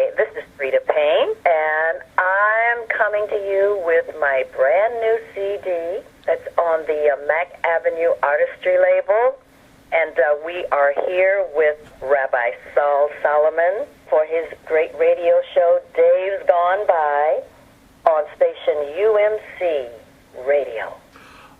Hi, this is Freda Payne, and I'm coming to you with my brand new CD that's on the Mac Avenue Artistry label. And we are here with Rabbi Sol Solomon for his great radio show, Dave's Gone By, on station UMC Radio.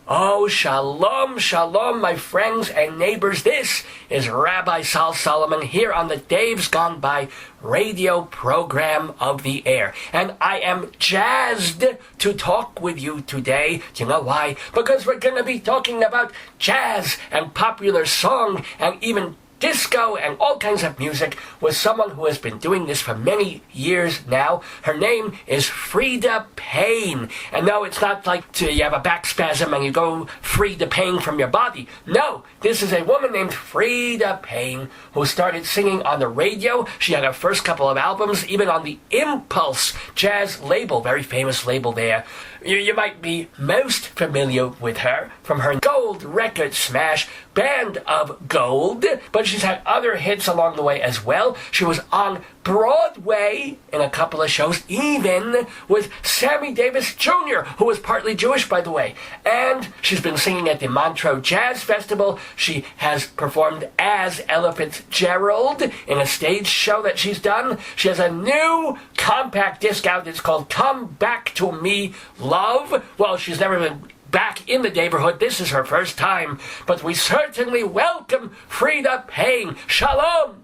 Oh, shalom, shalom, my friends and neighbors. This is Rabbi Sol Solomon here on the Dave's Gone By radio program of the air. And I am jazzed to talk with you today. Do you know why? Because we're going to be talking about jazz and popular song and even disco and all kinds of music with someone who has been doing this for many years now. Her name is Freda Payne. And no, it's not like you have a back spasm and you go free the pain from your body. No, this is a woman named Freda Payne who started singing on the radio. She had her first couple of albums even on the Impulse Jazz label, very famous label there. You might be most familiar with her from her gold record smash, Band of Gold, but she's had other hits along the way as well. She was on Broadway in a couple of shows, even with Sammy Davis Jr., who was partly Jewish, by the way. And she's been singing at the Montreux Jazz Festival. She has performed as Ella Fitzgerald in a stage show that she's done. She has a new compact disc out. It's called Come Back to Me, Love. Well, she's never been back in the neighborhood. This is her first time. But we certainly welcome Freda Payne. Shalom!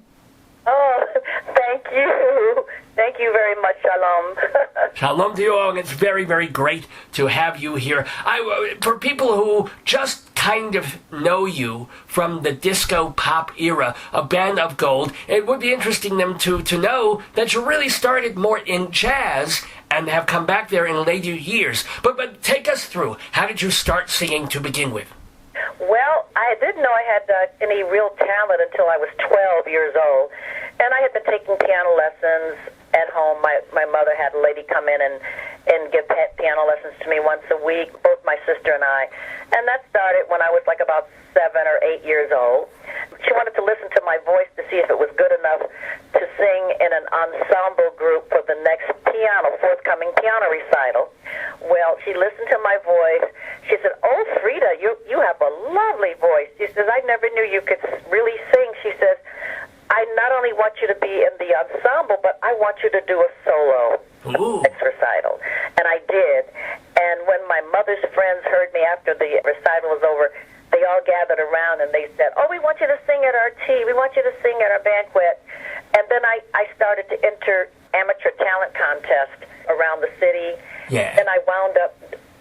Oh, thank you. Thank you very much, Shalom. Shalom to you all, and it's very, very great to have you here. For people who just kind of know you from the disco pop era, a Band of Gold, it would be interesting them to know that you really started more in jazz and have come back there in later years. But take us through. How did you start singing to begin with? Well, I didn't know I had any real talent until I was 12 years old. And I had been taking piano lessons at home. My mother had a lady come in and give piano lessons to me once a week, both my sister and I. And that started when I was like about 7 or 8 years old. She wanted to listen to my voice to see if it was good enough to sing in an ensemble group for the next forthcoming piano recital. Well, she listened to my voice. She said, "Oh, Freda, you have a lovely voice." She says, "I never knew you could really sing." She says, "I not only want you to be in the ensemble, but I want you to do a solo recital." And I did. And when my mother's friends heard me after the recital was over, they all gathered around and they said, "Oh, we want you to sing at our tea. We want you to sing at our banquet." And then I started to enter amateur talent contest around the city. Yeah. And I wound up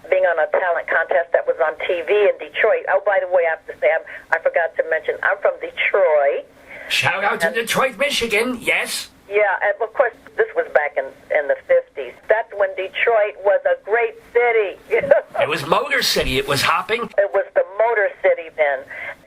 being on a talent contest that was on TV in Detroit. Oh, by the way, I have to say, I forgot to mention, I'm from Detroit. Shout out to Detroit, Michigan, yes. Yeah, and of course, this was back in the 50s. That's when Detroit was a great city. It was Motor City. It was hopping. It was the Motor City then.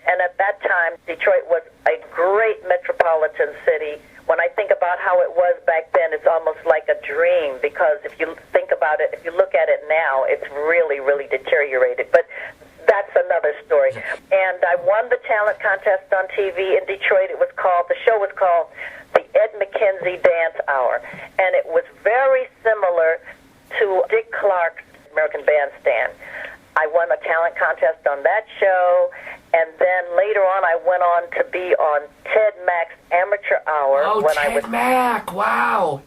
And at that time, Detroit was a great metropolitan city. When I think about how it was back then, it's almost like a dream, because if you think about it, if you look at it now, it's really, really deteriorated. But that's another story. And I won the talent contest on TV in Detroit. The show was called the Ed McKenzie Dance Hour. And it was very similar to Dick Clark's American Bandstand. I won a talent contest on that show, and then later on I went on to be on Ted Mack's Amateur Hour. Oh, Ted Mack, wow.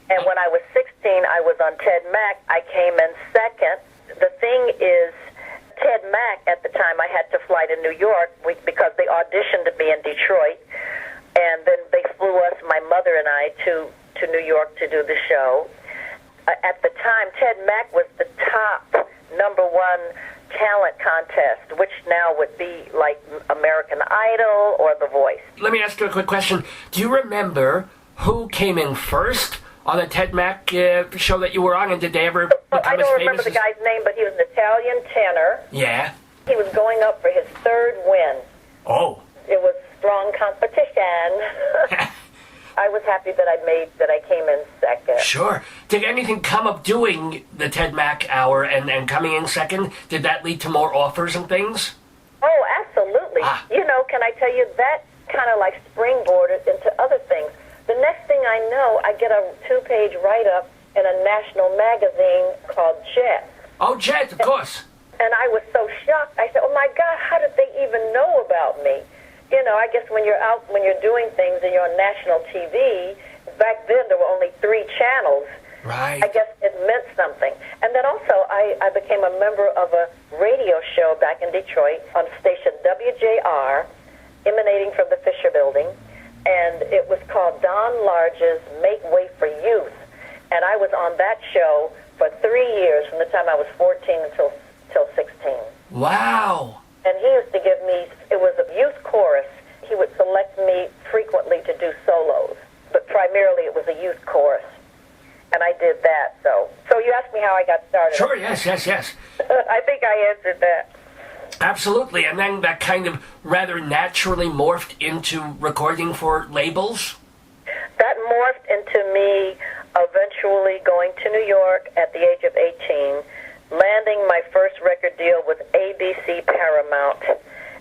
And when I was 16, I was on Ted Mack. I came in second. The thing is, Ted Mack, at the time, I had to fly to New York because they auditioned me in Detroit, and then they flew us, my mother and I, to New York to do the show. At the time, Ted Mack was the top #1 talent contest, which now would be like American Idol or The Voice. Let me ask you a quick question. Do you remember who came in first on the Ted Mack show that you were on, and did they ever become as famous? I don't remember the guy's name, but he was an Italian tenor. Yeah. He was going up for his 3rd win. Oh. It was strong competition. I was happy that I came in second. Sure. Did anything come up doing the Ted Mack Hour and coming in second? Did that lead to more offers and things? Oh, absolutely. Can I tell you, that kind of like springboarded into other things. The next thing I know, I get a 2-page write-up in a national magazine called Jet. Oh, Jet, of course. And I was so shocked. I said, oh, my God, how did they even know about me? You know, I guess when you're out, when you're doing things and you're on national TV, back then there were only 3 channels. Right. I guess it meant something. And then also I became a member of a radio show back in Detroit on station WJR, emanating from the Fisher Building, and it was called Don Large's Make Way for Youth. And I was on that show for 3 years, from the time I was 14 until 16. Wow. And he used to give me, it was a youth chorus. He would select me frequently to do solos, but primarily it was a youth chorus. And I did that, so you asked me how I got started. Sure, yes. I think I answered that. Absolutely, and then that kind of rather naturally morphed into recording for labels? That morphed into me eventually going to New York at the age of 18, landing my first record deal with ABC Paramount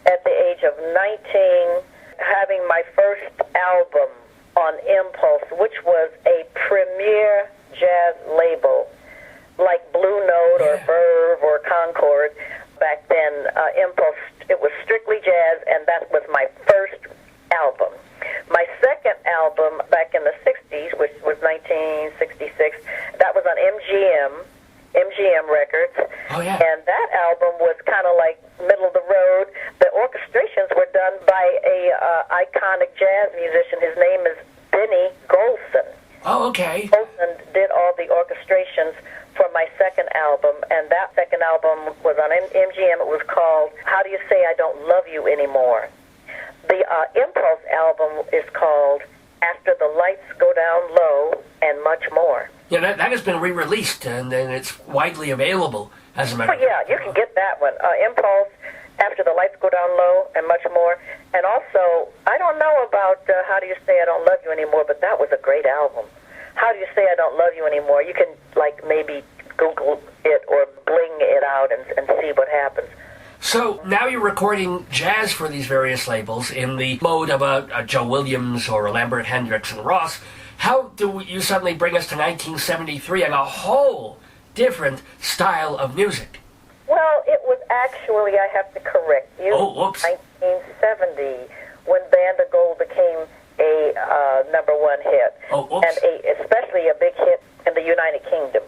at the age of 19, having my first album on Impulse, which was a premier jazz label like Blue Note or Verve or Concord. Back then, Impulse, it was strictly jazz, and that was my first album. My second album back in the 60s, which was 1966, that was on MGM Records. Oh, yeah. And that album was kind of like middle of the road. The orchestrations were done by a iconic jazz musician. His name is Benny Golson. Oh, okay. Golson did all the orchestrations for my second album, and that second album was on MGM. It was called How Do You Say I Don't Love You Anymore? The Impulse album is called After the Lights Go Down Low and Much More. Yeah, that has been re-released, and it's widely available, as a matter of fact. Yeah, you can get that one. Impulse, After the Lights Go Down Low, and Much More. And also, I don't know about How Do You Say I Don't Love You Anymore, but that was a great album. How Do You Say I Don't Love You Anymore? You can, like, maybe Google it or bling it out and see what happens. So now you're recording jazz for these various labels in the mode of a Joe Williams or a Lambert Hendricks and Ross. How do you suddenly bring us to 1973 and a whole different style of music? Well, it was actually, I have to correct you, 1970, when Band of Gold became a #1 hit, and especially a big hit in the United Kingdom.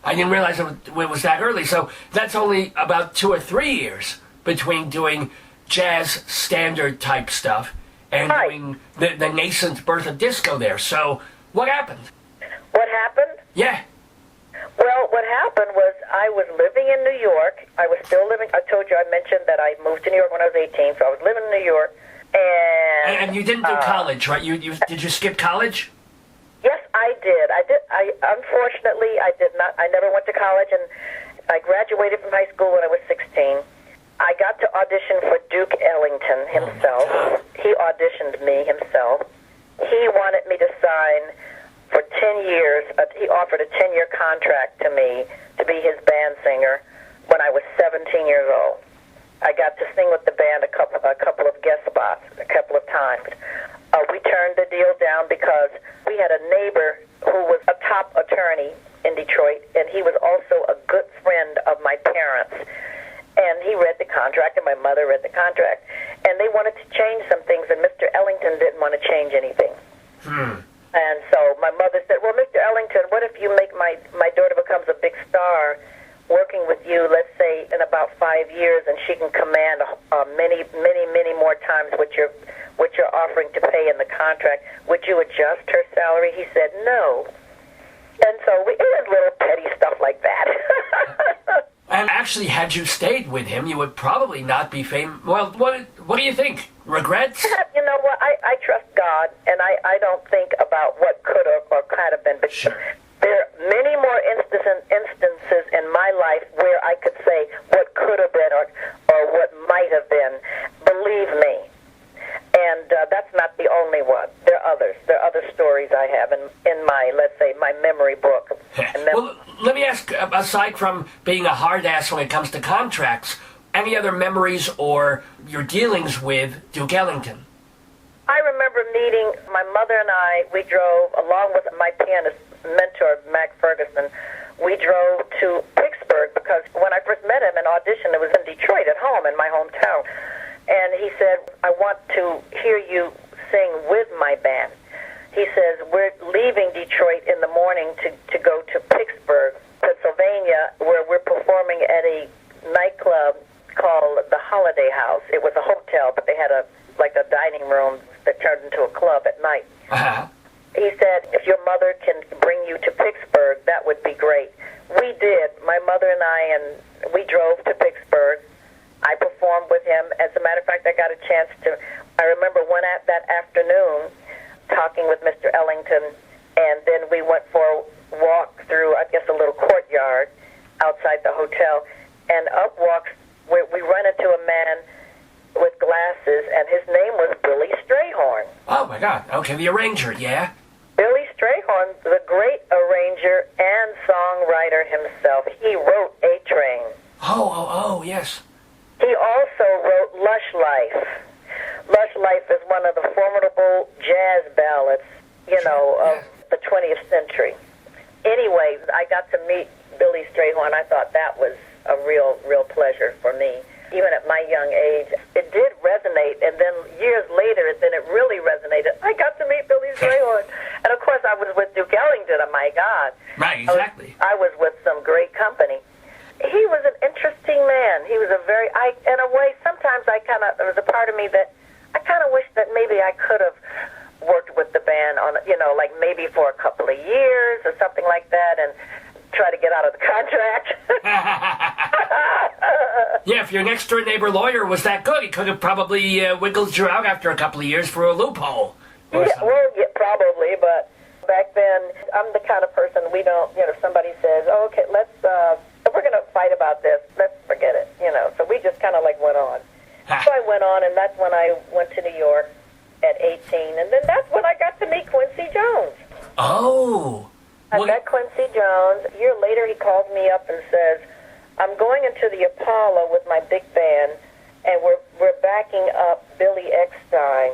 I didn't realize it was that early, so that's only about 2 or 3 years between doing jazz standard type stuff and doing the nascent birth of disco there. So what happened? What happened? Yeah. Well, what happened was I was living in New York. I was still living. I told you, I mentioned that I moved to New York when I was 18, so I was living in New York. And you didn't do college, right? Did you skip college? Yes, I did. Unfortunately, I did not. I never went to college, and I graduated from high school when I was 16. I got to audition for Duke Ellington himself. He auditioned me himself. He wanted me to sign for 10 years. He offered a 10-year contract to me to be his band singer when I was 17 years old. I got to sing with the band a couple of guest spots a couple of times. We turned the deal down because we had a neighbor who was a top attorney in Detroit, and he was also a good friend of my parents. And he read the contract, and my mother read the contract. And they wanted to change some things, and Mr. Ellington didn't want to change anything. And so my mother said, well, Mr. Ellington, what if you make my daughter becomes a big star working with you, let's say, in about 5 years, and she can command many, many, many more times what you're offering to pay in the contract. Would you adjust her salary? He said no. And so it was little petty stuff like that. And actually, had you stayed with him, you would probably not be famous. Well, what do you think? Regrets? You know what? I trust God, and I don't think about what could have or could have been. But there are many more instances in my life where I could say what could have been or what might have been. Believe me. And that's not the only one. There are others. There are other stories I have in my, let's say, my memory book. Well, let me ask, aside from being a hard ass when it comes to contracts, any other memories or your dealings with Duke Ellington? I remember meeting my mother and I. We drove, along with my pianist mentor, Mac Ferguson, we drove to Pittsburgh because when I first met him in audition, it was in Detroit at home, in my hometown. And he said, I want to hear you sing with my band. He says, we're leaving Detroit in the morning to go to Pittsburgh, Pennsylvania, where we're performing at a nightclub called the Holiday House. It was a hotel, but they had a dining room that turned into a club at night. Uh-huh. He said, if your mother can bring you to Pittsburgh, that would be great. We did. My mother and I, and we drove to Pittsburgh. I performed with him. As a matter of fact, I got a chance to, I remember that afternoon talking with Mr. Ellington, and then we went for a walk through, I guess, a little courtyard outside the hotel, and up walks, we run into a man with glasses, and his name was Billy Strayhorn. Oh, my God. Okay, the arranger, yeah? Billy Strayhorn, the great arranger and songwriter himself. He wrote A-Train. Oh, yes. He also wrote Lush Life. Lush Life is one of the formidable jazz ballads, of the 20th century. Anyway, I got to meet Billy Strayhorn. I thought that was a real pleasure for me. Even at my young age, it did resonate, and then years later, then it really resonated. I got to meet Billy Strayhorn. And, of course, I was with Duke Ellington, oh, my God. Right, exactly. I was with some great company. He was an interesting man. He was in a way, sometimes there was a part of me that I kind of wish that maybe I could have worked with the band on, like maybe for a couple of years or something like that, and try to get out of the contract. Yeah, if your next-door neighbor lawyer was that good, he could have probably wiggled you out after a couple of years for a loophole. Yeah, probably, but back then, I'm the kind of person we don't, if somebody says, oh, okay, if we're going to fight about this, let's forget it, So we just kind of went on. So I went on, and that's when I went to New York at 18, and then that's when I got to meet Quincy Jones. Oh. I met Quincy Jones. A year later, he called me up and says, I'm going into the Apollo with my big band, and we're backing up Billy Eckstein,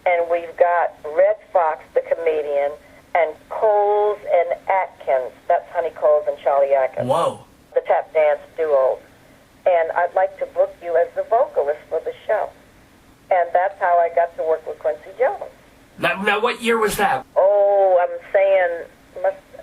and we've got Red Fox, the comedian, and Coles and Atkins. That's Honey Coles and Charlie Atkins. Whoa. The tap dance duo. And I'd like to book you as the vocalist for the show. And that's how I got to work with Quincy Jones. Now what year was that? Oh, I'm saying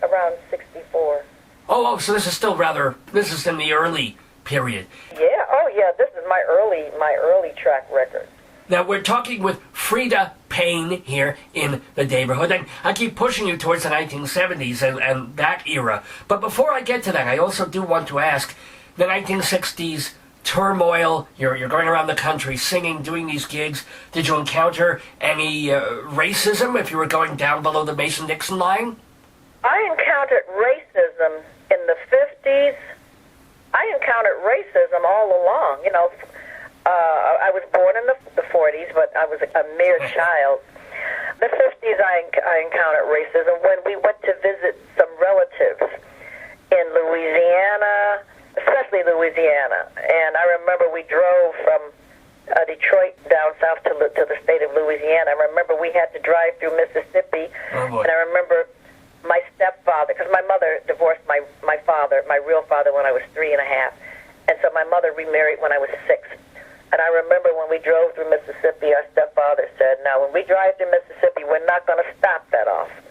around 64. Oh, so this is in the early period. Yeah, this is my early track record. Now, we're talking with Freda Payne here in the neighborhood, and I keep pushing you towards the 1970s and that era. But before I get to that, I also do want to ask, the 1960s turmoil, you're going around the country singing, doing these gigs. Did you encounter any racism if you were going down below the Mason-Dixon line? I encountered racism in the 50s. I encountered racism all along. I was born in the 40s, but I was a mere child. The 50s, I encountered racism when we went to visit some relatives in Louisiana, especially Louisiana. And I remember we drove from Detroit down south to the state of Louisiana. I remember we had to drive through Mississippi, and I remember my stepfather, because my mother divorced my father, my real father, when I was 3 and a half, and so my mother remarried when I was 6. And I remember when we drove through Mississippi, our stepfather said, now when we drive through Mississippi, we're not going to stop that often.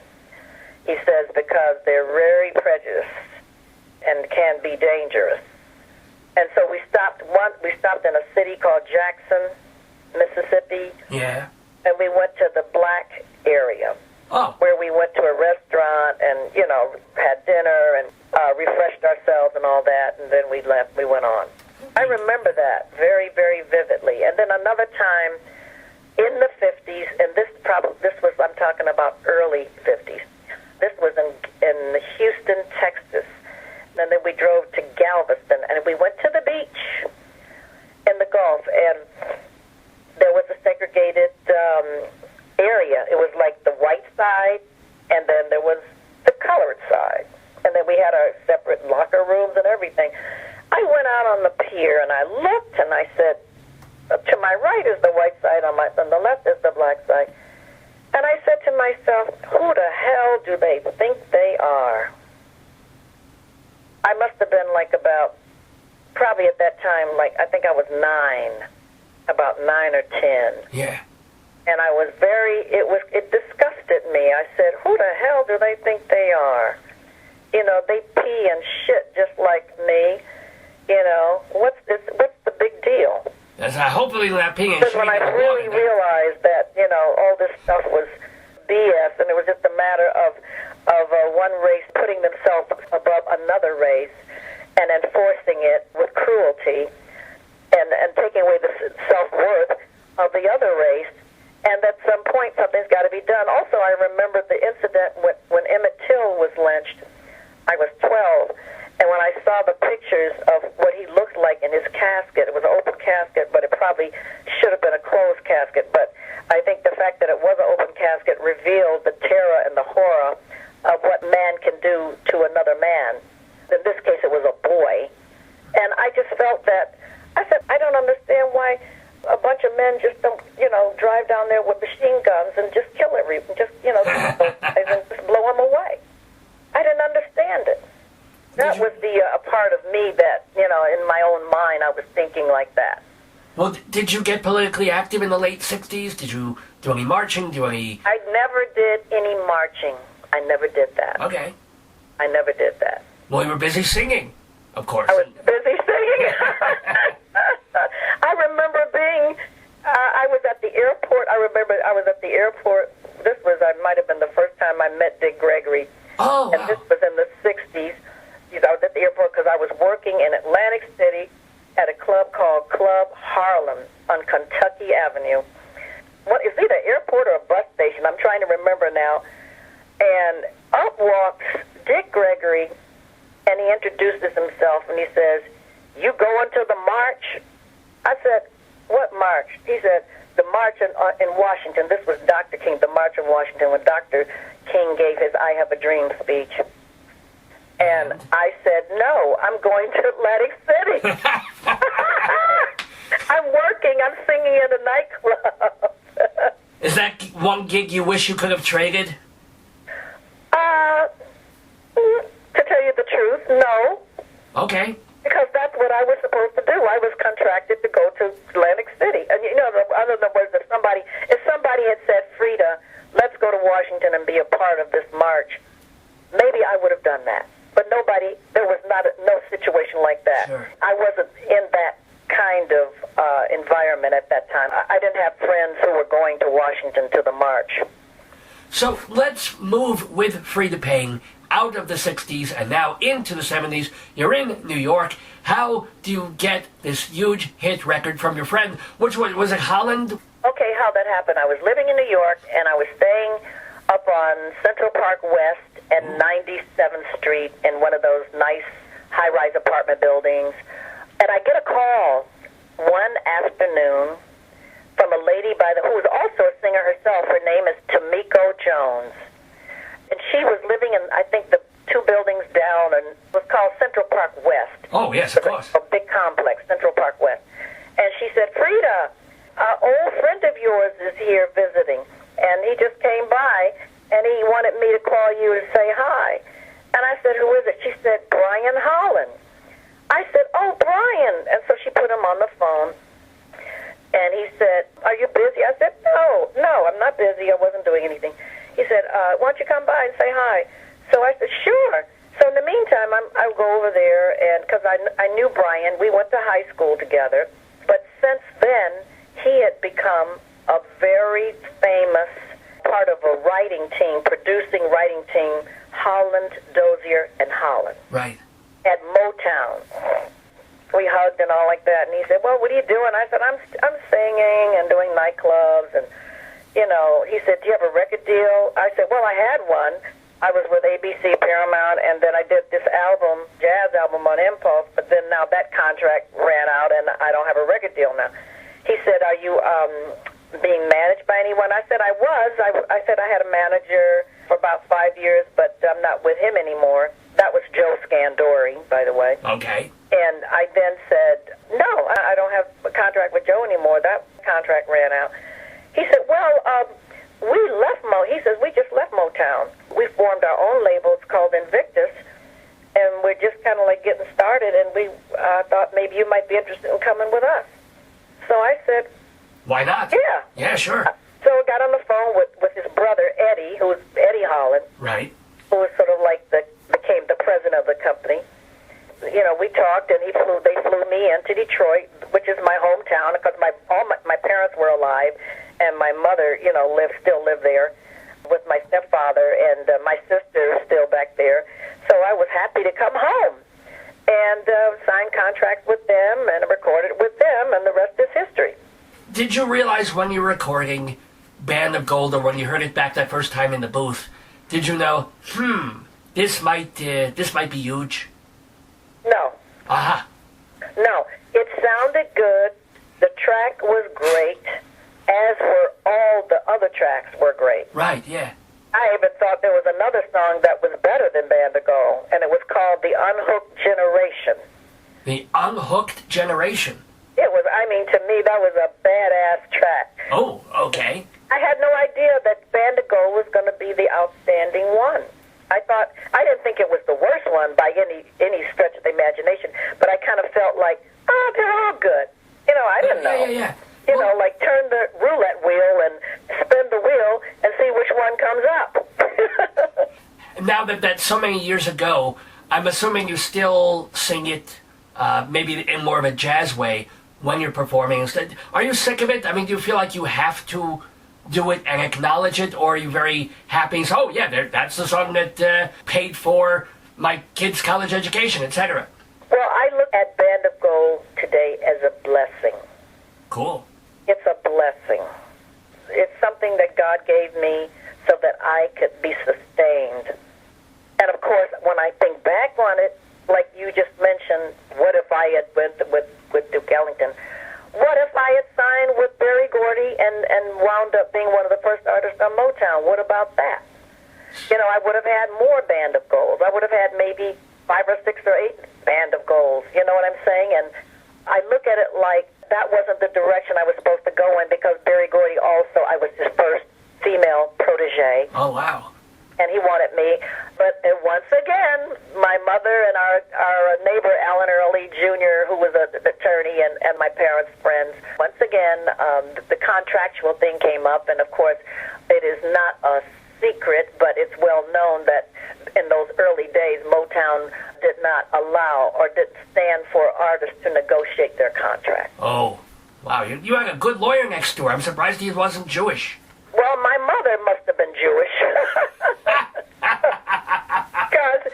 He says, because they're very prejudiced and can be dangerous. And so we stopped in a city called Jackson, Mississippi. Yeah. And we went to the black area. Oh. Where we went to a restaurant and, had dinner and refreshed ourselves and all that, and then we left, we went on. I remember that very, very vividly. And then another time in the 50s, and this was, I'm talking about early 50s. This was in Houston, Texas. And then we drove to Galveston, and we went to the beach in the Gulf, and there was a segregated area. It was like the white side, and then there was the colored side. And then we had our separate locker rooms and everything. I went out on the pier, and I looked, and I said, to my right is the white side, on the left is the black side. And I said to myself, who the hell do they think they are? I must have been like probably at that time, I think I was 9, about 9 or 10. Yeah. And I was it disgusted me. I said, who the hell do they think they are? They pee and shit just like me. What's the big deal? Hopefully not peeing and Because when I really realized that, all this stuff was BS, and it was just a matter of one race putting themselves above another race and enforcing it with cruelty and taking away the self-worth of the other race. And at some point, something's got to be done. Also, I remember the incident when Emmett Till was lynched. I was 12, and when I saw the pictures of what he looked like in his casket, it was an open casket, but it probably should have been a closed casket. But I think the fact that it was an open casket revealed the terror and the horror of what man can do to another man. In this case, it was a boy. And I just felt that, I said, I don't understand why a bunch of men just don't, drive down there with machine guns and just kill everyone, just blow them away. I didn't understand it. That was a part of me that, in my own mind, I was thinking like that. Well, did you get politically active in the late 60s? Did you do any marching? I never did any marching. I never did that. Okay. I never did that. Well, you were busy singing, of course. I was busy singing. I remember I was at the airport. I remember I was at the airport. I might have been the first time I met Dick Gregory. Oh, and wow. This was in the 60s. I was at the airport because I was working in Atlantic City at a club called Club Harlem on Kentucky Avenue. It's either an airport or a bus station. I'm trying to remember now. And up walks Dick Gregory, and he introduces himself, and he says, "You going to the march?" I said, "What march?" He said, "The march in Washington." This was Dr. King, the march in Washington, when Dr. King gave his I Have a Dream speech. And I said, "No, I'm going to Atlantic City." I'm working. I'm singing in a nightclub. Is that one gig you wish you could have traded? To tell you the truth, no. Okay. Because that's what I was supposed to do. I was contracted to go to Atlantic City. And in other words, if somebody had said, "Freda, let's go to Washington and be a part of this march," maybe I would have done that. But there was no situation like that. Sure. I wasn't in that kind of environment at that time. I didn't have friends who were going to Washington to the march. So let's move with Freda Payne out of the 60s and now into the 70s. You're in New York. How do you get this huge hit record from your friend? Which was it, Holland? Okay, how that happened. I was living in New York, and I was staying up on Central Park West and 97th Street in one of those nice high-rise apartment buildings. And I get a call one afternoon from a lady who was also a singer herself. Her name is Tamiko Jones. And she was living in, I think, the two buildings down, and it was called Central Park West. Oh, yes, of course. A big complex, Central Park West. And she said, "Freda, an old friend of yours is here visiting, and he just came by, and he wanted me to call you to say hi." And I said, "Who is it?" She said, "Brian Holland." I said, "Oh, Brian." And so she put him on the phone, and he said, "Are you busy?" I said, No, I'm not busy. I wasn't doing anything. He said, "Why don't you come by and say hi?" So I said, "Sure." So in the meantime, I go over there, and because I knew Brian, we went to high school together. But since then, he had become a very famous part of a producing writing team, Holland, Dozier, and Holland. Right. At Motown. We hugged and all like that, and he said, "Well, what are you doing?" I said, I'm singing and doing nightclubs, and, he said, "Do you have a record deal?" I said, "Well, I had one. I was with ABC, Paramount, and then I did this jazz album on Impulse, but then now that contract ran out, and I don't have a record deal now." He said, "Are you being managed by anyone?" I said, "I was. I said I had a manager for about 5 years, but I'm not with him anymore." That was Joe Scandori, by the way. Okay. And I then said, no, I don't have a contract with Joe anymore. That contract ran out. He said, well, we left he says, we just left Motown. We formed our own label. It's called Invictus. And we're just kind of like getting started. And we thought maybe you might be interested in coming with us. So I said, why not? yeah. Yeah, sure. So I got on the phone with his brother, Eddie, who was Eddie Holland. Right. Who was sort of like became the president of the company. You know, we talked, and they flew me into Detroit, which is my hometown, because all my parents were alive, and my mother, you know, still lived there with my stepfather, and my sister is still back there. So I was happy to come home and sign contracts with them and recorded with them, and the rest is history. Did you realize when you were recording Band of Gold, or when you heard it back that first time in the booth, did you know, this might be huge? No. Aha. No. It sounded good. The track was great, as were all the other tracks were great. Right, yeah. I even thought there was another song that was better than Band of Gold, and it was called The Unhooked Generation. The Unhooked Generation? It was, I mean, to me, that was a badass track. Oh, okay. I had no idea that Band of Gold was going to be the outstanding one. I didn't think it was the worst one by any stretch of the imagination, but I kind of felt like, oh, they're all good. You know, I didn't know. Yeah. You know, like turn the roulette wheel and spin the wheel and see which one comes up. Now that so many years ago, I'm assuming you still sing it maybe in more of a jazz way when you're performing. Are you sick of it? I mean, do you feel like you have to do it and acknowledge it, or are you very happy and say, oh, yeah, that's the song that paid for my kid's college education, etc.? Well, I look at Band of Gold today as a blessing. Cool. It's a blessing. It's something that God gave me so that I could be sustained. And, of course, when I think back on it, like you just mentioned, what if I had went with Duke Ellington? What if I had signed with Berry Gordy and wound up being one of the first artists on Motown? What about that? You know, I would have had more Band of Golds. I would have had maybe 5 or 6 or 8 Band of Golds. You know what I'm saying? And I look at it like that wasn't the direction I was supposed to go in, because Berry Gordy also, I was his first female protege. Oh, wow. And he wanted me. But once again, my mother and our neighbor, Alan Early Jr., who was an attorney and my parents' friends, once again, the contractual thing came up. And, of course, it is not a secret, but it's well known that in those early days, Motown did not allow or didn't stand for artists to negotiate their contract. Oh, wow. You had a good lawyer next door. I'm surprised he wasn't Jewish. Well, my mother must have been Jewish. Because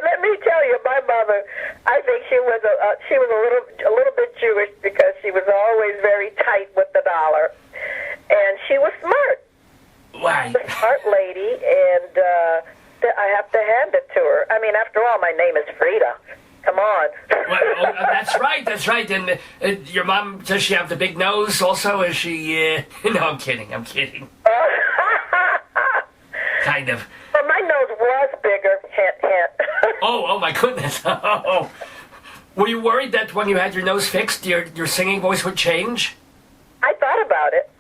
let me tell you, my mother, I think she was a little bit Jewish, because she was always very tight with the dollar, and she was smart. Why? A smart lady, and I have to hand it to her. I mean, after all, my name is Freda. Come on. Well, that's right. And your mom, does she have the big nose also? Is she, no, I'm kidding. Kind of. Well, my nose was bigger, hint, hint. Oh my goodness. Oh. Were you worried that when you had your nose fixed, your singing voice would change? I thought about it.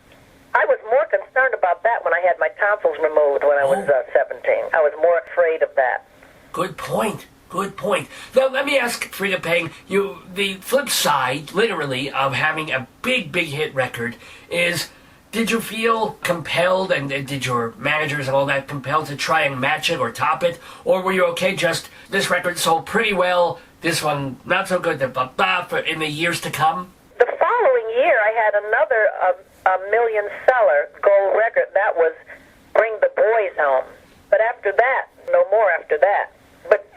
I was more concerned about that when I had my tonsils removed when I was 17. I was more afraid of that. Good point. Now, let me ask Freda Payne, the flip side, literally, of having a big hit record is, did you feel compelled, and did your managers and all that compelled to try and match it or top it? Or were you okay, just, this record sold pretty well, this one not so good, for in the years to come? The following year, I had another a million-seller gold record. That was Bring the Boys Home. But after that, no more after that. But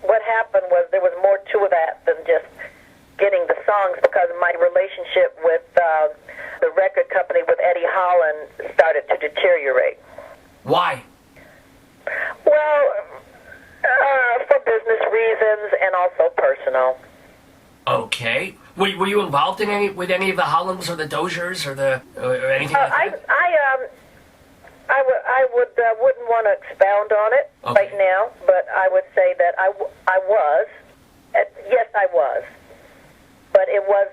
what happened was there was more to that than just getting the songs, because my relationship with the record company with Eddie Holland started to deteriorate. Why? Well, for business reasons and also personal. Okay. Were you involved with any of the Hollands or the Doziers or anything like that? I wouldn't want to expound on it right now, but I would say that I was. Yes, I was. But it was,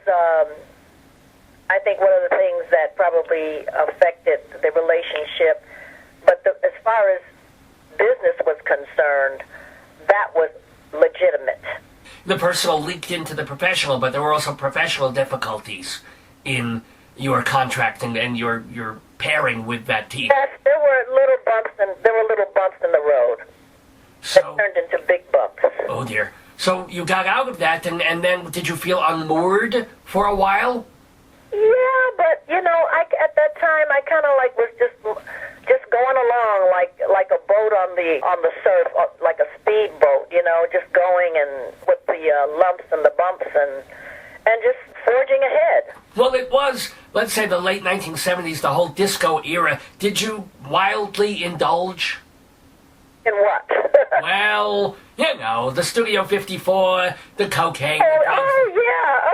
I think, one of the things that probably affected the relationship. But as far as business was concerned, that was legitimate. The personal leaked into the professional, but there were also professional difficulties in your contracting and your pairing with that team. Yes, there were little bumps in the road that turned into big bumps. Oh dear. So you got out of that, and then did you feel unmoored for a while? Yeah, but at that time I kind of was just going along like a boat on the surf, like a speedboat, just going and with the lumps and the bumps and just forging ahead. Well, it was, let's say, the late 1970s, the whole disco era. Did you wildly indulge? In what? Well, the Studio 54, the cocaine. Oh yeah.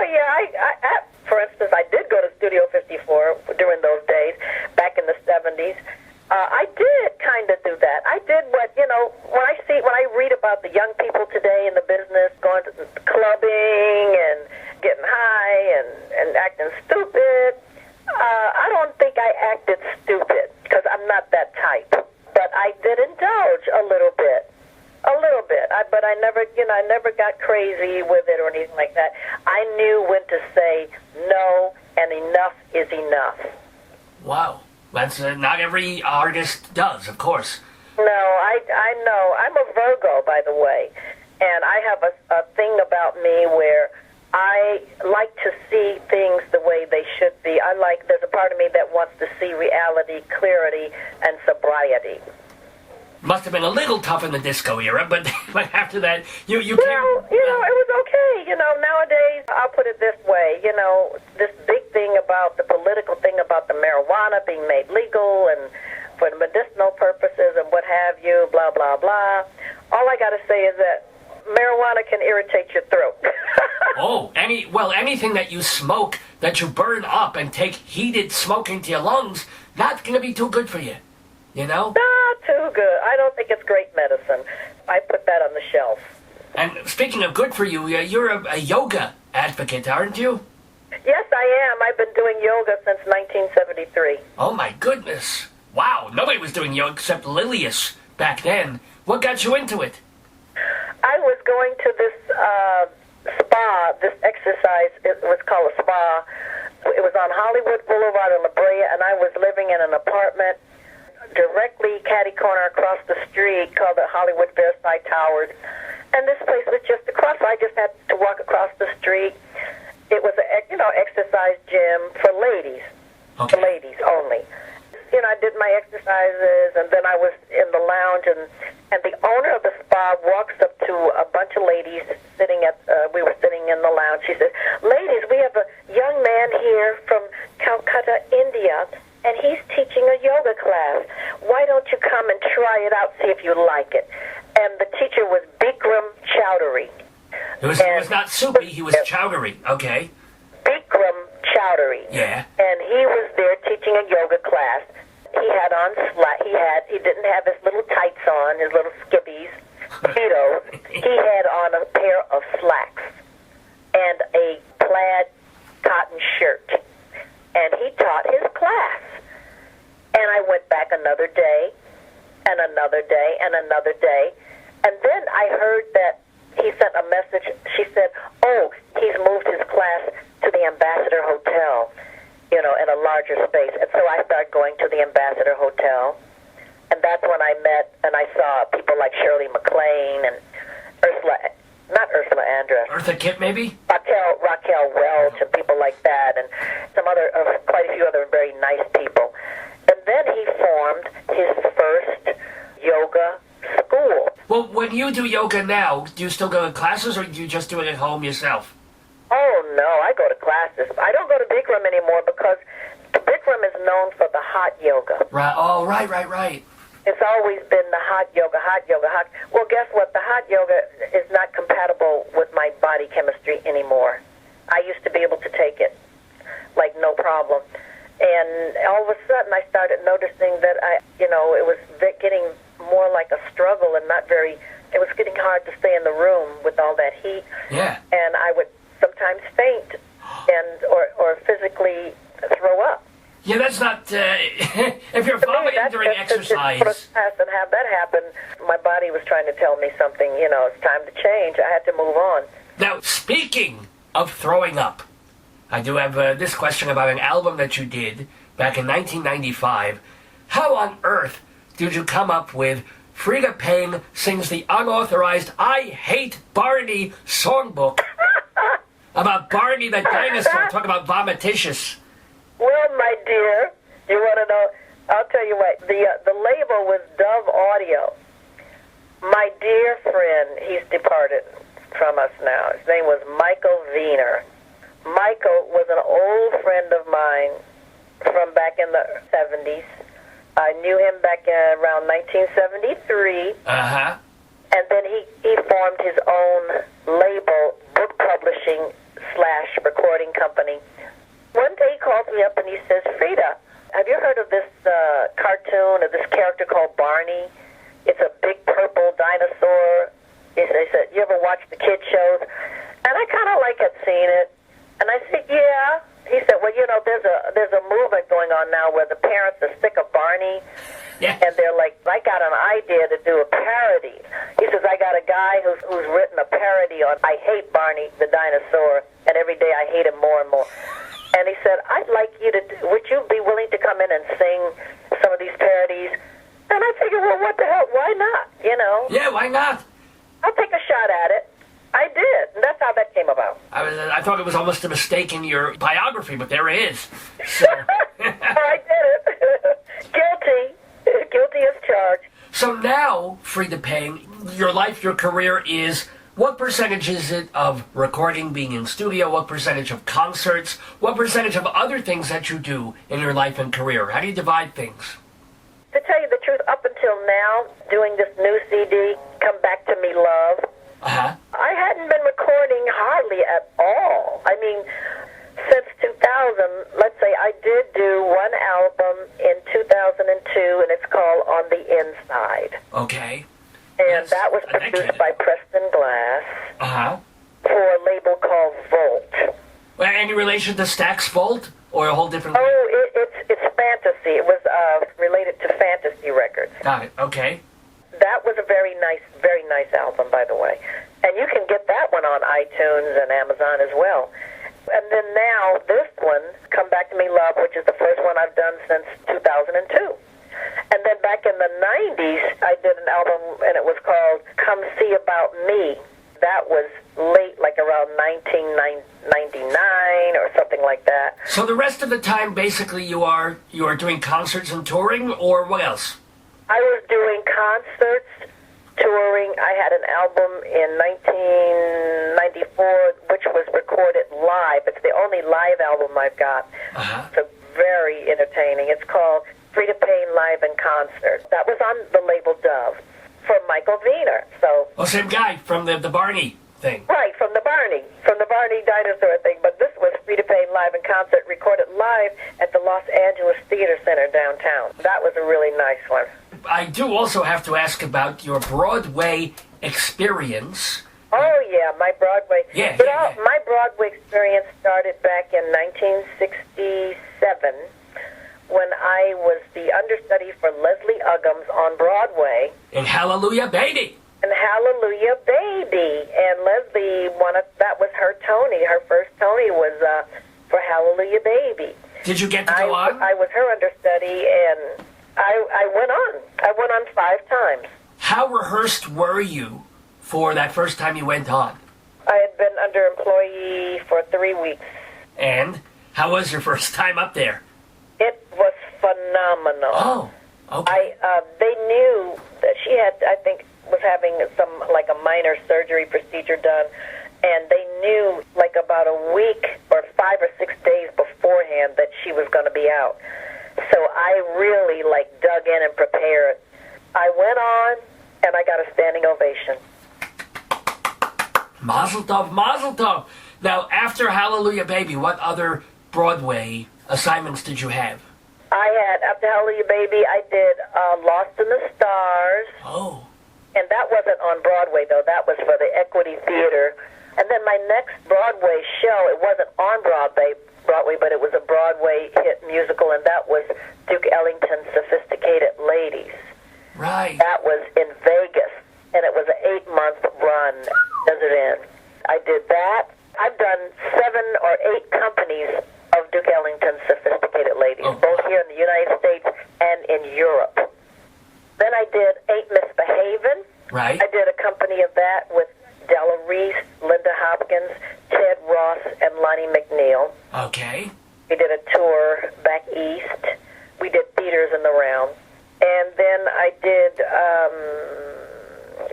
For instance, I did go to Studio 54 during those days, back in the 70s. I did kind of do that. I did what, when I read about the young people today in the business going to clubbing and getting high and acting stupid, I don't think I acted stupid because I'm not that type. But I did indulge a little bit. But I never got crazy with it or anything like that. I knew when to say no, and enough is enough. Wow. That's not every artist does, of course. No, I know. I'm a Virgo, by the way, and I have a thing about me where I like to see things the way they should be. There's a part of me that wants to see reality, clarity, and sobriety. Must have been a little tough in the disco era, but after that, you can't... Well, it was okay. Nowadays, I'll put it this way, this big thing about the political thing about the marijuana being made legal and for medicinal purposes and what have you, blah, blah, blah. All I got to say is that marijuana can irritate your throat. Anything that you smoke, that you burn up and take heated smoke into your lungs, not going to be too good for you, Not too good. I don't think it's great medicine. I put that on the shelf. And speaking of good for you, you're a yoga advocate, aren't you? Yes, I am. I've been doing yoga since 1973. Oh, my goodness. Wow, nobody was doing yoga except Lilius back then. What got you into it? I was going to this spa, this exercise. It was called a spa. It was on Hollywood Boulevard in La Brea, and I was living in an apartment directly catty-corner across the street called the Hollywood Versailles Towers. And this place was just across, so I just had to walk across the street. It was an exercise gym for ladies, for ladies only. I did my exercises, and then I was in the lounge, and the owner of the spa walks up to a bunch of ladies we were sitting in the lounge. She said, "Ladies, we have a young man here from Calcutta, India, and he's teaching a yoga class. Why don't you come and try it out, see if you like it?" And the teacher was Bikram Chowdhury. It was not Soupy, he was Chowdhury, okay. Bikram Chowdhury. Yeah. And he was there teaching a yoga class. He had on he didn't have his little tights on, his little skivvies, Speedos. He had on a pair of slacks and a plaid cotton shirt. And he taught his class. And I went back another day, and another day, and another day. And then I heard that he sent a message. She said, "Oh, he's moved his class to the Ambassador Hotel, in a larger space." And so I started going to the Ambassador Hotel. And that's when I met and I saw people like Shirley MacLaine and not Ursula Andress. Eartha Kitt, maybe? Raquel Welch and people like that, and some other, quite a few other very nice people. And then he formed his first yoga school. Well, when you do yoga now, do you still go to classes, or do you just do it at home yourself? Oh, no, I go to classes. I don't go to Bikram anymore because Bikram is known for the hot yoga. Right. Oh, right. It's always been the hot yoga. Well, guess what? The hot yoga is not compatible with my body chemistry anymore. I used to be able to take it, like no problem. And all of a sudden, I started noticing that it was getting more like a struggle and not very. It was getting hard to stay in the room with all that heat. Yeah. And I would sometimes faint or physically throw up. Yeah, that's not. If you're vomiting during exercise. And have that happen, my body was trying to tell me something. It's time to change. I had to move on. Now, speaking of throwing up, I do have this question about an album that you did back in 1995. How on earth did you come up with Freda Payne sings the unauthorized I Hate Barney songbook about Barney the dinosaur? Talk about vomititious. Well, my dear, you want to know? I'll tell you what. The label was Dove Audio. My dear friend, he's departed from us now. His name was Michael Wiener. Michael was an old friend of mine from back in the 70s. I knew him back around 1973. Uh-huh. And then he formed his own label, book publishing / recording company. One day he calls me up and he says, Freda, have you heard of this cartoon of this character called Barney? It's a big purple dinosaur. He said, you ever watch the kid shows? And I kind of had seen it. And I said, yeah. He said, well, there's a movement going on now where the parents are sick of Barney. Yeah. And they're like, I got an idea to do a parody. He says, I got a guy who's written a parody on I Hate Barney the dinosaur, and every day I hate him more and more. And he said, I'd like you to, would you be willing to come in and sing some of these parodies? And I figured, well, what the hell, why not, Yeah, why not? I'll take a shot at it. I did, and that's how that came about. I thought it was almost a mistake in your biography, but there it is. So. I did it. Guilty as charged. So now, Freda Payne, your life, your career is, what percentage is it of recording, being in studio? What percentage of concerts? What percentage of other things that you do in your life and career? How do you divide things? To tell you the truth, up until now, doing this new CD, Come Back to Me Love, Uh-huh. I hadn't been recording hardly at all. I mean, since 2000, let's say I did do one album in 2002, and it's called On the Inside. Okay. And that was produced by Preston Glass Uh-huh. for a label called Volt. Well, any relation to Stax Volt, or a whole different... Oh, it's fantasy. It was related to Fantasy Records. Got it. Okay. That was a very nice album, by the way. And you can get that one on iTunes and Amazon as well. And then now, this one, Come Back to Me Love, which is the first one I've done since 2002. And then back in the 90s, I did an album, and it was called Come See About Me. That was late, like around 1999 or something like that. So the rest of the time, basically, you are doing concerts and touring, or what else? I was doing concerts, touring. I had an album in 1994, which was recorded live. It's the only live album I've got. Uh-huh. It's very entertaining. It's called Freda Payne Live in Concert. That was on the label Dove from Michael Wiener. So, same guy from the Barney thing. Right, from the Barney dinosaur thing. But this was Freda Payne Live in Concert, recorded live at the Los Angeles Theater Center downtown. That was a really nice one. I do also have to ask about your Broadway experience. Oh, yeah, my Broadway. Yeah. My Broadway experience started back in 1967 when I was the understudy for Leslie Uggams on Broadway. In Hallelujah Baby. And Hallelujah Baby. And Leslie, that was her Tony. Her first Tony was for Hallelujah Baby. Did you get to go on? I was her understudy, and I went on. I went on 5 times. How rehearsed were you for that first time you went on? I had been under employee for 3 weeks. And how was your first time up there? It was phenomenal. Oh, okay. They knew that she had, I think, was having a minor surgery procedure done, and they knew about a week or 5 or 6 days beforehand that she was going to be out. So I really dug in and prepared. I went on, and I got a standing ovation. Mazel tov, mazel tov. Now, after Hallelujah Baby, what other Broadway assignments did you have? I had, After Hallelujah Baby, I did Lost in the Stars. Oh. And that wasn't on Broadway, though. That was for the Equity Theater. And then my next Broadway show, it wasn't on Broadway, but it was a Broadway hit musical, and that was Duke Ellington's Sophisticated Ladies. Right. That was in Vegas, and it was an 8-month run, Desert Inn. I did that. I've done 7 or 8 companies of Duke Ellington's Sophisticated Ladies, both here in the United States and in Europe. Then I did Ain't Misbehavin'. Right. I did a company of that with Della Reese, Linda Hopkins, Ted Ross, and Lonnie McNeil. Okay. We did a tour back east. We did theaters in the round. And then I did,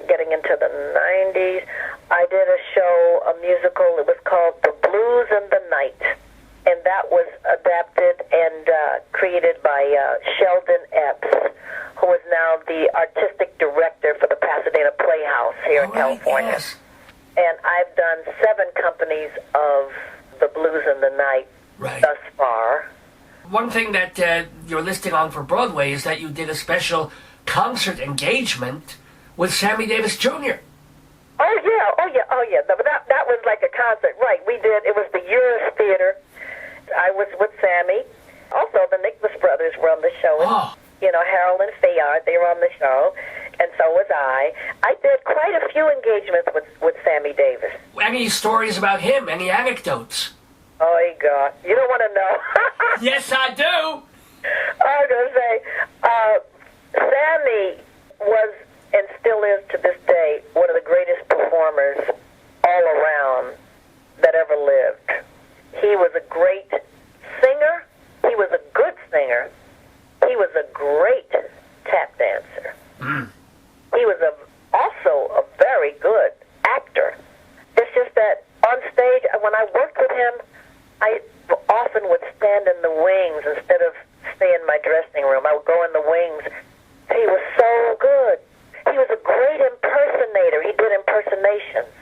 getting into the 90s, I did a show, a musical. It was called The Blues and the Night. And that was adapted and created by Sheldon Epps, who is now the artistic director for the Pasadena Playhouse here in California. Yes. And I've done 7 companies of The Blues and the Night thus far. One thing that you're listing on for Broadway is that you did a special concert engagement with Sammy Davis Jr. Oh, yeah. That was like a concert, right. We did, it was the Eurus Theater. I was with Sammy. Also, the Nicholas brothers were on the show. Oh. You know, Harold and Fayard, they were on the show. And so was I. I did quite a few engagements with Sammy Davis. Any stories about him? Any anecdotes? Oh, my God. You don't want to know. Yes, I do. I was going to say, Sammy was and still is to this day one of the greatest performers all around that ever lived. He was a great singer. He was a good singer. He was a great tap dancer. He was also a very good actor. It's just that on stage, when I worked with him, I often would stand in the wings instead of stay in my dressing room. I would go in the wings. He was so good. He was a great impersonator. He did impersonations.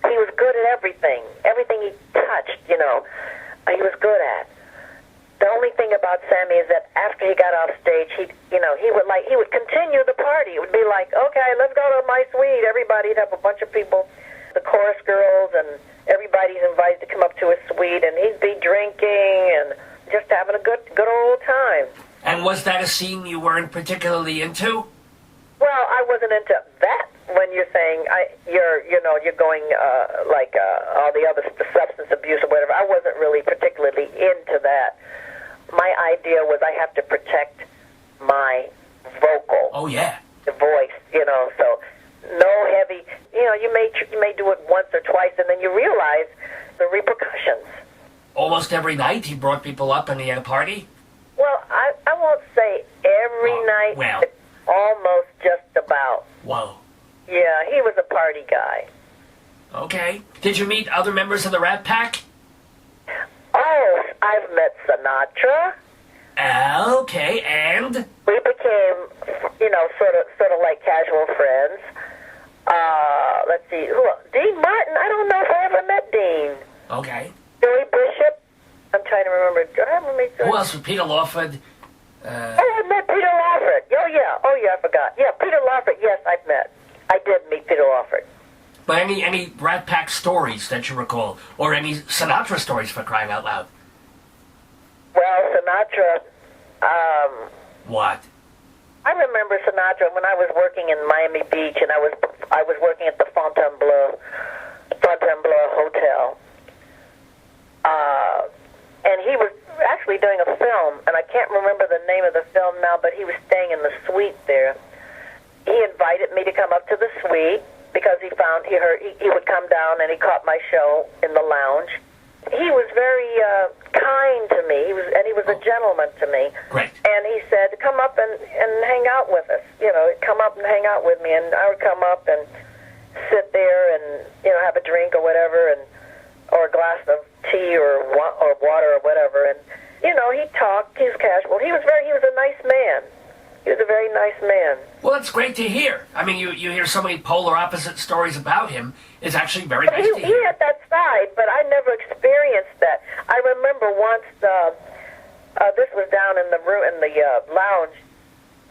He was good at everything. Everything he touched, he was good at. The only thing about Sammy is that after he got off stage, he would continue the party. It would be like, okay, let's go to my suite. Everybody'd have a bunch of people, the chorus girls, and everybody's invited to come up to his suite, and he'd be drinking and just having a good old time. And was that a scene you weren't particularly into? Well, I wasn't into that. When you're saying you're going like all the other the substance abuse or whatever, I wasn't really particularly into that. My idea was I have to protect my vocal. Oh yeah. The voice, so no heavy. You may do it once or twice, and then you realize the repercussions. Almost every night he brought people up and he had a party? Well, I won't say every night. Well. Almost just about. Whoa. Yeah, he was a party guy. Okay. Did you meet other members of the Rat Pack? Oh, I've met Sinatra. Okay, and? We became, sort of like casual friends. Let's see, Dean Martin. I don't know if I ever met Dean. Okay. Joey Bishop. I'm trying to remember. Did I ever meet Joey? Who else? Peter Lawford. I met Peter Lawford. Oh yeah, I forgot. Yeah, Peter Lawford. Yes, I've met. I did meet Peter Lawford. But any Rat Pack stories that you recall, or any Sinatra stories, for crying out loud? Well, Sinatra. What? I remember Sinatra when I was working in Miami Beach, and I was working at the Fontainebleau Hotel, and he was actually doing a film, and I can't remember the name of the film now, but he was staying in the suite there. He invited me to come up to the suite because he heard he would come down, and he caught my show in the lounge. He was very kind to me. He was a gentleman to me. Great. And he said, "Come up and hang out with us. Come up and hang out with me." And I would come up and sit there and have a drink or whatever, or a glass of tea or water or whatever. And he talked. He was casual. He was a nice man. He was a very nice man. Well, that's great to hear. I mean, you hear so many polar opposite stories about him. It's actually very nice to hear. He had that side, but I never experienced that. I remember once This was down in the room, in the lounge,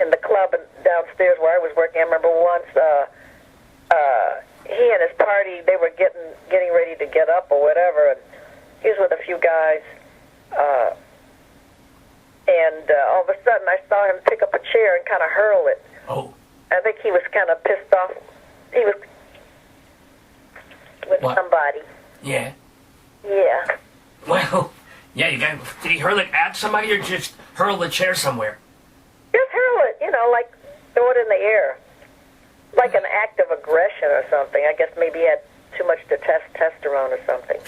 in the club downstairs where I was working. I remember once he and his party, they were getting ready to get up or whatever, and he was with a few guys, and all of a sudden I saw him pick up a chair and kind of hurl it. Oh. I think he was kind of pissed off. He was with somebody. Yeah. Yeah. Well, yeah, did he hurl it at somebody or just hurl the chair somewhere? Just hurl it, like throw it in the air. Like an act of aggression or something. I guess maybe he had too much testosterone or something.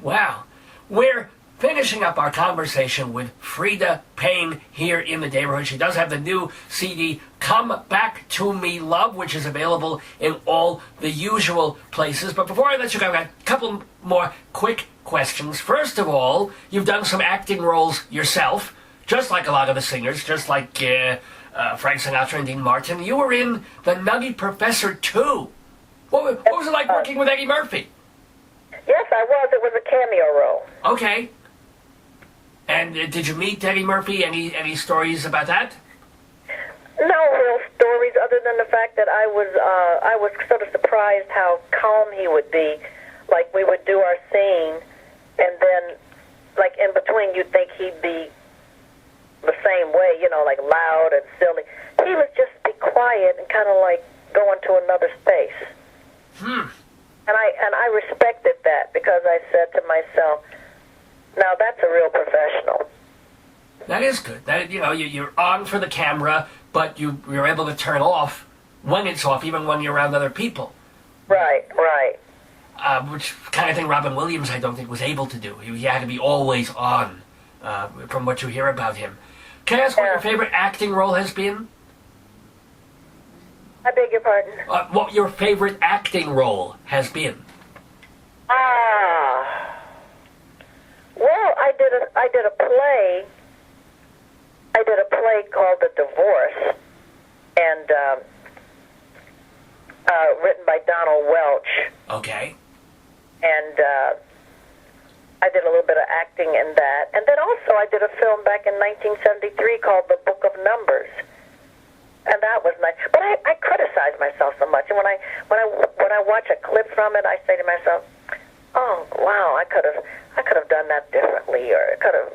Wow. We're finishing up our conversation with Freda Payne here in the neighborhood. She does have the new CD, Come Back to Me Love, which is available in all the usual places. But before I let you go, I've got a couple more quick questions. First of all, you've done some acting roles yourself, just like a lot of the singers, just like Frank Sinatra and Dean Martin. You were in The Nutty Professor 2. What was it like working with Eddie Murphy? Yes, I was. It was a cameo role. Okay. And did you meet Eddie Murphy? Any stories about that? No real stories, other than the fact that I was sort of surprised how calm he would be. Like, we would do our scene, and then, like, in between, you'd think he'd be the same way, like loud and silly. He would just be quiet and kind of like go into another space. And I respected that, because I said to myself, now that's a real professional. That is good. That you're on for the camera, but you're able to turn off when it's off, even when you're around other people. Right. Which kind of thing Robin Williams, I don't think, was able to do. He had to be always on, from what you hear about him. Can I ask what your favorite acting role has been? I beg your pardon? What your favorite acting role has been? Well, I did a play. I did a play called The Divorce, and written by Donald Welch. Okay. And I did a little bit of acting in that, and then also I did a film back in 1973 called The Book of Numbers. And that was nice, but I criticize myself so much. And when I watch a clip from it, I say to myself, "Oh, wow, I could have done that differently, or I could have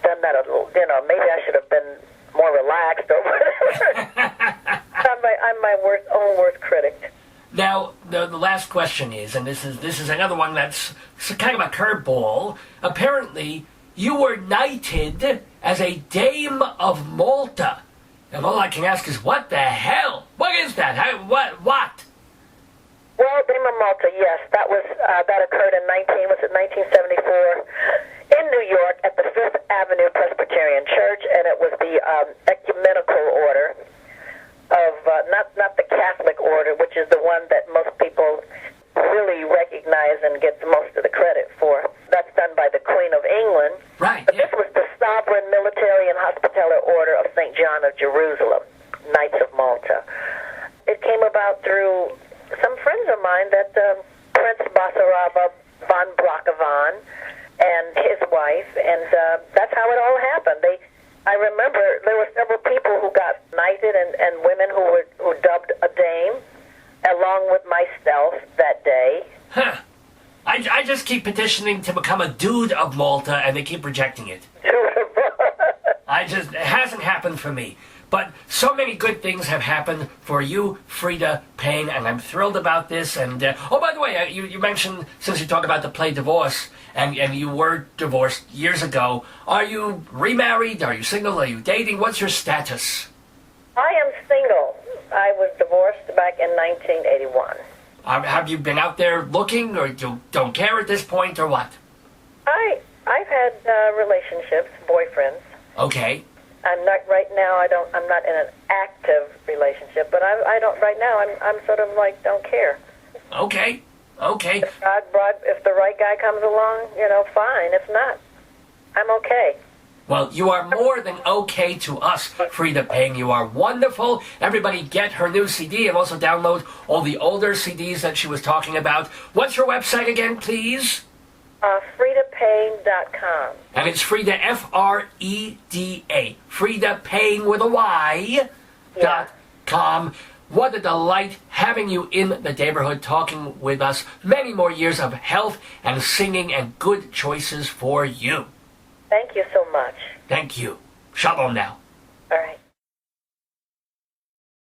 done that a little. Maybe I should have been more relaxed or whatever." I'm my own worst critic. Now, the last question is, and this is another one that's kind of a curveball. Apparently, you were knighted as a Dame of Malta. And all I can ask is, what the hell? What is that? What? Well, Dame of Malta, yes. That occurred in 1974 in New York at the Fifth Avenue Presbyterian Church, and it was the ecumenical order of, not the Catholic order, which is the one that most people really recognize and get most of the credit for. That's done by the Queen of England. Right. But this was the Sovereign Military and Hospitaller Order of St. John of Jerusalem, Knights of Malta. It came about through some friends of mine that Prince Basaraba von Brakovan and his wife, and that's how it all happened. I remember there were several people who got knighted and women who dubbed a dame, along with myself that day. Huh. I just keep petitioning to become a dude of Malta, and they keep rejecting it. It hasn't happened for me. But so many good things have happened for you, Freda Payne, and I'm thrilled about this. And oh, by the way, you mentioned, since you talk about the play Divorce, and you were divorced years ago, are you remarried? Are you single? Are you dating? What's your status? I am single. I was divorced back in 1981. Have you been out there looking, or you don't care at this point, or what? I've had relationships, boyfriends. Okay. I'm not right now. I'm not in an active relationship, but I don't right now. I'm sort of like don't care. Okay. If the right guy comes along, fine. If not, I'm okay. Well, you are more than okay to us, Freda Payne. You are wonderful. Everybody get her new CD and also download all the older CDs that she was talking about. What's your website again, please? FredaPayne.com. And it's Freda, Freda. Freda Payne with a Y. Yeah. .com. What a delight having you in the neighborhood talking with us. Many more years of health and singing and good choices for you. Thank you so much. Thank you. Shalom now. All right.